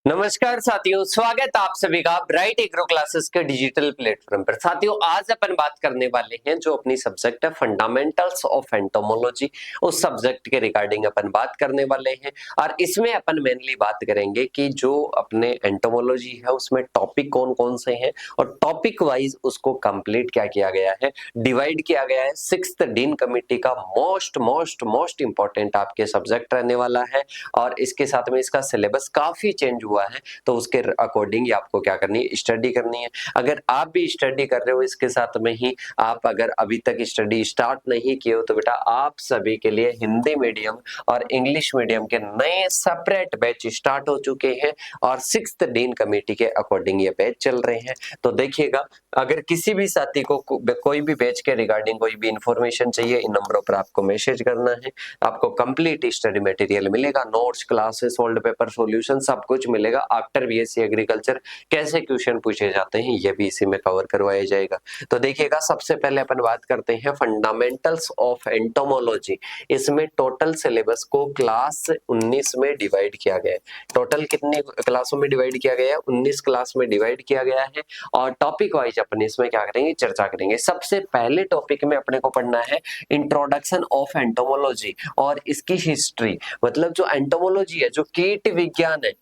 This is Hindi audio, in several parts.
नमस्कार साथियों, स्वागत आप सभी का ब्राइट एग्रो क्लासेस के डिजिटल प्लेटफॉर्म पर। साथियों, आज अपन बात करने वाले हैं जो अपनी सब्जेक्ट है फंडामेंटल्स ऑफ एंटोमोलॉजी, उस सब्जेक्ट के रिगार्डिंग अपन बात करने वाले हैं। और इसमें अपन मेनली बात करेंगे कि जो अपने एंटोमोलॉजी है उसमें टॉपिक कौन कौन से हैं और टॉपिक वाइज उसको कंप्लीट क्या किया गया है, डिवाइड किया गया है। सिक्स्थ डीन कमेटी का मोस्ट मोस्ट मोस्ट इंपॉर्टेंट आपके सब्जेक्ट रहने वाला है और इसके साथ में इसका सिलेबस काफी चेंज हुआ है, तो उसके अकॉर्डिंग आपको क्या करनी है, स्टडी करनी है। अगर आप भी स्टडी कर रहे हो इसके साथ में ही, आप अगर अभी तक स्टडी स्टार्ट नहीं किए हो तो बेटा आप सभी के लिए हिंदी मीडियम और इंग्लिश मीडियम के नए सेपरेट बैच स्टार्ट हो चुके हैं और सिक्स्थ डीन कमेटी के अकॉर्डिंग ये बैच चल रहे हैं। तो देखिएगा, अगर किसी भी साथी को कोई भी बैच के रिगार्डिंग कोई भी इंफॉर्मेशन चाहिए, इन नंबरों पर आपको मैसेज करना है। आपको कंप्लीट स्टडी मटेरियल मिलेगा, notes, classes, old paper solution सब कुछ मिलेगा। आफ्टर बीएससी एग्रीकल्चर कैसे क्वेश्चन पूछे जाते हैं ये भी इसी में कवर करवाया जाएगा। तो देखिएगा, सबसे पहले अपन बात करते हैं फंडामेंटल्स ऑफ एंटोमोलॉजी। इसमें टोटल सिलेबस को क्लास 19 में डिवाइड किया गया है। टोटल कितनी क्लासों में डिवाइड किया गया है? 19 क्लास में डिवाइड किया गया है। और टॉपिक वाइज अपन इसमें क्या करेंगे, चर्चा करेंगे। सबसे पहले टॉपिक में अपने को पढ़ना है इंट्रोडक्शन ऑफ एंटोमोलॉजी और इसकी हिस्ट्री। मतलब जो एंटोमोलॉजी है, जो कीट विज्ञान है,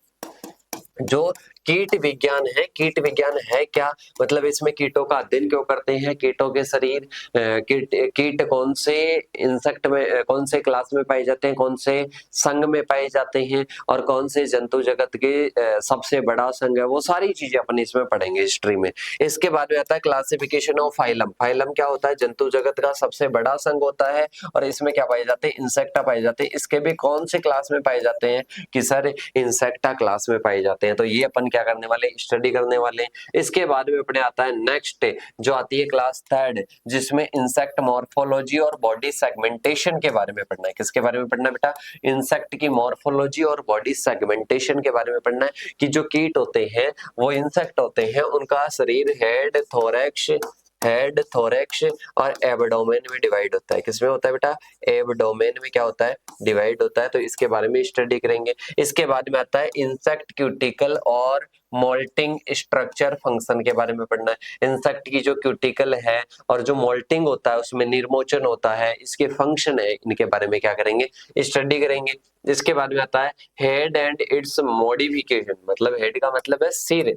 जो कीट विज्ञान है, कीट विज्ञान है क्या, मतलब इसमें कीटों का अध्ययन क्यों करते हैं, कीटों के शरीर, कीट कीट कौन से इंसेक्ट में, कौन से क्लास में पाए जाते हैं, कौन से संघ में पाए जाते हैं और कौन से जंतु जगत के सबसे बड़ा संघ है, वो सारी चीजें अपन इसमें पढ़ेंगे हिस्ट्री में। इसके बाद में आता है क्लासिफिकेशन ऑफ फाइलम। फाइलम क्या होता है? जंतु जगत का सबसे बड़ा संघ होता है और इसमें क्या पाए जाते हैं, इंसेक्टा पाए जाते हैं। इसके भी कौन से क्लास में पाए जाते हैं कि सर इंसेक्टा क्लास में पाए जाते हैं। तो ये अपन क्या करने वाले, स्टडी करने वाले। इसके बाद में अपने आता है नेक्स्ट, जो आती है क्लास थर्ड, जिसमें इंसेक्ट मॉर्फोलॉजी और बॉडी सेगमेंटेशन के बारे में पढ़ना है। किसके बारे में पढ़ना है बेटा? इंसेक्ट की मॉर्फोलॉजी और बॉडी सेगमेंटेशन के बारे में पढ़ना है कि जो कीट होते हैं वो इंसेक्ट होते हैं, उनका शरीर हेड, थोरैक्स और एब्डोमेन में डिवाइड होता है। किसमें होता है बेटा? एब्डोमेन में क्या होता है, डिवाइड होता है। तो इसके बारे में स्टडी करेंगे। इसके बाद में आता है इंसेक्ट क्यूटिकल और मोल्टिंग स्ट्रक्चर फंक्शन के बारे में पढ़ना है। इंसेक्ट की जो क्यूटिकल है और जो मोल्टिंग होता है उसमें निर्मोचन होता है, इसके फंक्शन है, इनके बारे में क्या करेंगे, स्टडी करेंगे। इसके बाद में आता है हेड एंड इट्स मॉडिफिकेशन। मतलब हेड का मतलब है सिर,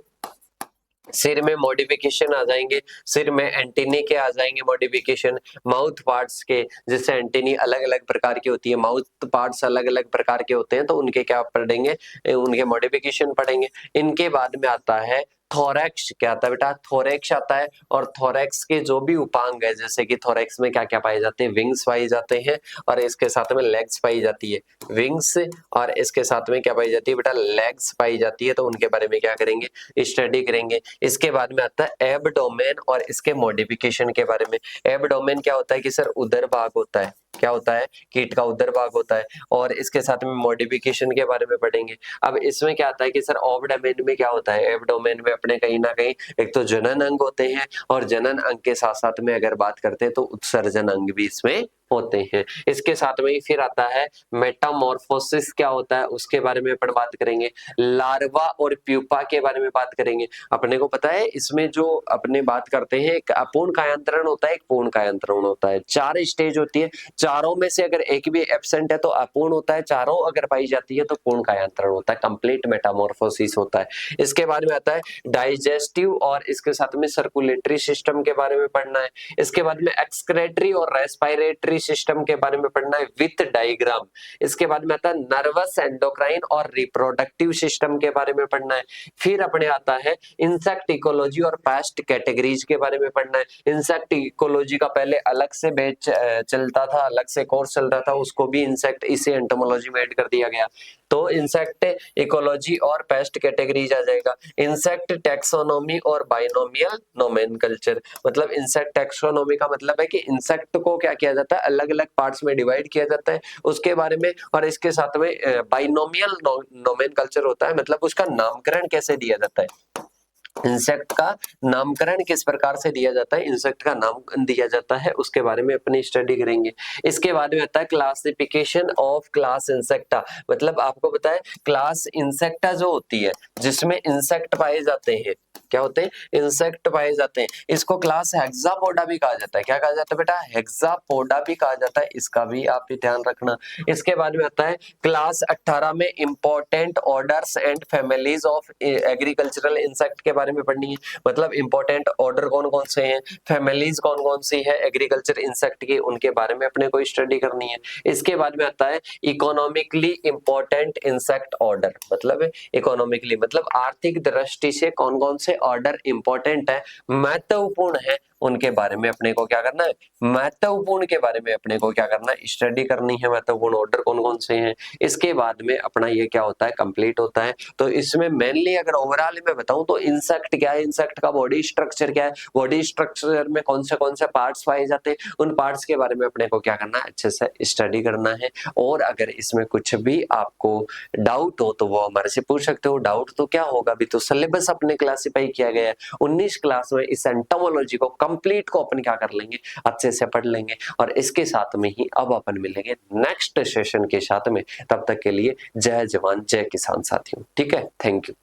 सिर में मॉडिफिकेशन आ जाएंगे, सिर में एंटीनी के आ जाएंगे मॉडिफिकेशन, माउथ पार्ट्स के, जैसे एंटीनी अलग अलग प्रकार की होती है, माउथ पार्ट्स अलग अलग प्रकार के होते हैं, तो उनके क्या पढ़ेंगे, उनके मॉडिफिकेशन पढ़ेंगे। इनके बाद में आता है थोरैक्स। क्या आता है बेटा? थोरैक्स आता है। और थोरैक्स के जो भी उपांग है, जैसे कि थोरैक्स में क्या क्या पाए जाते हैं, विंग्स पाए जाते हैं और इसके साथ में लेग्स पाई जाती है, विंग्स और इसके साथ में क्या पाई जाती है बेटा, लेग्स पाई जाती है। तो उनके बारे में क्या करेंगे, स्टडी करेंगे। इसके बाद में आता है एब्डोमेन और इसके मॉडिफिकेशन के बारे में। एब्डोमेन क्या होता है कि सर उदर भाग होता है, क्या होता है, कीट का उदर भाग होता है। और इसके साथ में मॉडिफिकेशन के बारे में पढ़ेंगे। अब इसमें क्या आता है कि सर ओब्डोमेन में क्या होता है, एब्डोमेन में अपने कहीं ना कहीं एक तो जनन अंग होते हैं और जनन अंग के साथ साथ में अगर बात करते हैं तो उत्सर्जन अंग भी इसमें होते हैं। इसके साथ में ही फिर आता है मेटामॉर्फोसिस। क्या होता है उसके बारे में अपन बात करेंगे। लार्वा और प्यूपा के बारे में बात करेंगे। अपने को पता है इसमें जो अपने बात करते हैं, एक अपूर्ण कायांतरण होता है, एक पूर्ण कायांतरण होता है, 4 स्टेज होती है। चारों में से अगर एक भी एब्सेंट है तो अपूर्ण होता है, चारों अगर पाई जाती है तो पूर्ण कायांतरण होता है, कंप्लीट मेटामॉर्फोसिस होता है। इसके बाद में आता है डाइजेस्टिव और इसके साथ में सर्कुलेटरी सिस्टम के बारे में पढ़ना है। इसके बाद में एक्सक्रेटरी और रेस्पिरेटरी सिस्टम के बारे में पढ़ना है विथ डायग्राम। इसके बाद में आता है नर्वस, एंडोक्राइन और रिप्रोडक्टिव सिस्टम के बारे में पढ़ना है। फिर अपने आता है इंसेक्ट इकोलॉजी और पेस्ट कैटेगरीज के बारे में पढ़ना है। इंसेक्ट इकोलॉजी का पहले अलग से बैच चलता था, अलग से कोर्स चल रहा था, उसको भी इंसेक्ट इसी एंटोमोलॉजी में ऐड कर दिया गया। तो इंसेक्ट इकोलॉजी और पेस्ट कैटेगरीज आ जाएगा। इंसेक्ट टैक्सोनॉमी और बाइनोमियल नोमेनकल्चर। मतलब इंसेक्ट टैक्सोनॉमी का मतलब है कि इंसेक्ट को क्या किया जाता है, अलग अलग पार्ट्स में डिवाइड किया जाता है, उसके बारे में। और इसके साथ में बाइनोमियल नोमेनकल्चर होता है, मतलब उसका नामकरण कैसे दिया जाता है, इंसेक्ट का नामकरण किस प्रकार से दिया जाता है, इंसेक्ट का नाम दिया जाता है, उसके बारे में अपनी स्टडी करेंगे। इसके बाद में आता है क्लासिफिकेशन ऑफ क्लास इंसेक्टा, मतलब आपको पता है क्लास इंसेक्टा जो होती है जिसमें इंसेक्ट पाए जाते हैं, क्या होते हैं, इंसेक्ट पाए जाते हैं, इसको क्लास हेक्सापोडा भी कहा जाता है। क्या कहा जाता है बेटा, हेक्सापोडा भी कहा जाता है, इसका भी आप ही ध्यान रखना। इसके बाद में आता है क्लास 18 में important orders and families of agricultural insect के बारे में पढ़नी है, मतलब इंपॉर्टेंट ऑर्डर कौन कौन से हैं, फैमिलीज कौन कौन सी है एग्रीकल्चर इंसेक्ट की, उनके बारे में अपने को स्टडी करनी है। इसके बाद में आता है इकोनॉमिकली इंपॉर्टेंट इंसेक्ट ऑर्डर, मतलब इकोनॉमिकली मतलब आर्थिक दृष्टि से कौन कौन से ऑर्डर इंपॉर्टेंट है, महत्वपूर्ण है, उनके बारे में अपने को क्या करना है, महत्वपूर्ण के बारे में अपने को क्या करना है, स्टडी करनी है, महत्वपूर्ण ऑर्डर कौन कौन से हैं। इसके बाद में अपना ये क्या होता है, कंप्लीट होता है। तो इसमें मेनली अगर ओवरऑल मैं बताऊं तो इंसेक्ट क्या है, इंसेक्ट का बॉडी स्ट्रक्चर क्या है, बॉडी स्ट्रक्चर में कौन से पार्ट्स पाए जाते हैं, उन पार्ट्स के बारे में अपने को क्या करना है, अच्छे से स्टडी करना है। और अगर इसमें कुछ भी आपको डाउट हो तो वो हमारे से पूछ सकते हो। डाउट तो क्या होगा, अभी तो सिलेबस अपने क्लासिफाई किया गया है, 19 क्लास में इस एंटोमोलॉजी को कंप्लीट को अपन क्या कर लेंगे, अच्छे से पढ़ लेंगे। और इसके साथ में ही अब अपन मिलेंगे नेक्स्ट सेशन के साथ में, तब तक के लिए जय जवान जय किसान साथियों, ठीक है, थैंक यू।